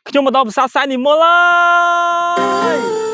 ខ្ញុំមកដល់ប្រាសាទសែននិមលហើយ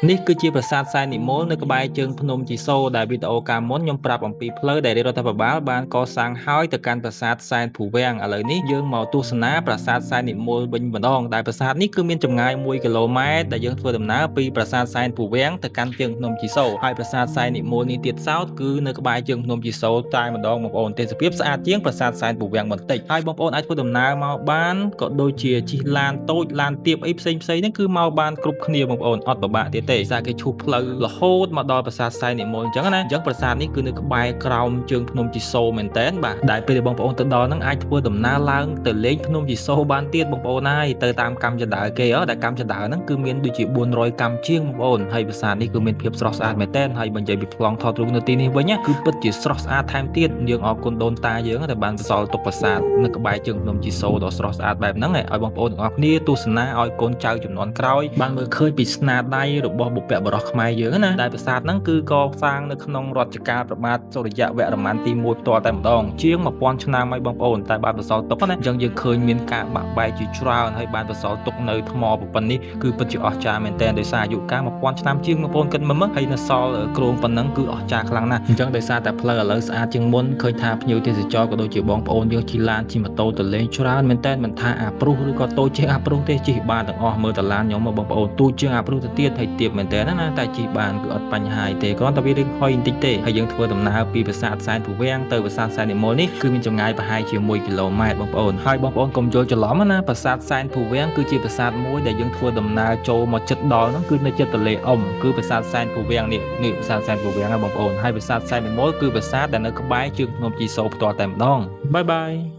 នេះគឺជាប្រាសាទសែននិមលនៅក្បែរជើងភ្នំជីសូរដែលវីដេអូកាលមុនខ្ញុំប្រាប់អំពីផ្លូវដែលរដ្ឋាភិបាលបានកសាងហើយទៅកាន់ប្រាសាទសែនភូវាំងឥឡូវនេះយើងមកទស្សនាប្រាសាទសែននិមលវិញម្ដងដែលប្រាសាទនេះគឺមានចម្ងាយ1គីឡូម៉ែត្រដែលយើងធ្វើដំណើរពីប្រាសាទសែនភូវាំងទៅកាន់ជើងភ្នំជីសូរហើយប្រាសាទសែននិមលនេះទៀតសោតគឺនៅក្បែរជើងភ្នំជីសូរតែម្ដងបងប្អូនទេសភាពស្អាតជាងប្រាសាទសែនភូវាំងបន្តិចហើយបងប្អូនអាចធ្វើដំណើរមកបានក៏ដូចជាជិះឡានតូចឡានទាបអីផ្សេងៗហ្នឹងគឺមកបានគ្រប់គ្នាបងប្អូនអត់ពិបាកទៀតទេសារគេឈូសផ្លូវរហូតមកដល់ប្រាសាទសែននិមលអញ្ចឹងណាអញ្ចឹងប្រាសាទនេះគឺនៅក្បែរក្រោមជើងភ្នំជីសូរមែនតើបាទដែលពេលបងប្អូនទៅដល់ហ្នឹងអាចធ្វើដំណើរឡើងទៅលេងភ្នំជីសូរបានទៀតបងប្អូនហើយទៅតាមកម្មចដើគេដែលកម្មចដើហ្នឹងគឺមានដូចជា400កម្មជាងបងប្អូនហើយប្រាសាទនេះគឺមានភាពស្រស់ស្អាតមែនតើហើយបើនិយាយពីប្លង់ថតរូបនៅទីនេះវិញគឺពិតជាស្រស់ស្អាតថែមទៀតយើងអរគុណដូនតាយើងដែលបានបន្សល់ទុកប្រាសាទនៅក្បែរជើងភ្នំជីសូរដ៏ស្រស់ស្អាតបែបហ្នឹងឲ្យបងប្អូនទាំងអស់គ្នាទស្សនាឲ្យកូនចៅជំនាន់ក្រោយបានមើលឃើញពីស្នាដៃរបស់បុព្វបុរសខ្មែរយើងណាដែលប្រាសាទហ្នឹងគឺកសាងនៅក្នុងរជ្ជកាលព្រះបាទសូរ្យវរ្ម័នទី1ផ្ទាល់តែម្ដងជាង1000ឆ្នាំហើយបងប្អូនតែបានបន្សល់ទុកណាអញ្ចឹងយើងឃើញមានការបាក់បែកជាច្រើនហើយបានបន្សល់ទុកនៅថ្មប៉ុណ្ណេះគឺពិតជាអស្ចារ្យមែនទែនដោយសារអាយុកាល1000ឆ្នាំជាងបងប្អូនគិតមើលហើយនៅសល់គ្រោងប៉ុណ្ណឹងគឺអស្ចារ្យខ្លាំងណាស់អញ្ចឹងដោយសារតែផ្លូវឥឡូវស្អាតជាងមុនឃើញថាភ្ញៀវទេសចរក៏ដូចជាបងប្អូនយើងជិះឡានជិះម៉ូតូទៅលេងច្រើនមែនទែនមិនថាអាព្រុសឬក៏តូចជាងអាព្រុសទេជិះបានទាំងអស់មើលតឡានខ្ញុំមកបងប្អូនទូចជាងអាព្រុសទៅទៀតហើយទាបមែនទែនណាតែជិះបានគឺអត់បញ្ហាទេគ្រាន់តែវារឿងហុយបន្តិចទេហើយយើងធ្វើដំណើរពីប្រាសាទសែនភូវាំងទៅប្រាសាទសែននិមលនេះគឺមានចម្ងាយប្រហែលជា1គីឡូម៉ែត្របងប្អូនហើយបងប្អូនកុំយល់ច្រឡំណាប្រាសាទសែនភូវាំងគឺជាប្រាសាទមួយដែលយើងធ្វើដំណើរចូលមកចិត្តដល់ហ្នឹងគឺនៅចិត្តទន្លេអ៊ុំគឺប្រាសាទសែនភូវាំងនេះប្រាសាទសែនភូវាំងណាបងប្អូនហើយប្រាសាទសែននិមលគឺប្រាសាទដែលនៅក្បែរជើងភ្នំជីសូរផ្ទាល់តែម្ដងបាយបាយ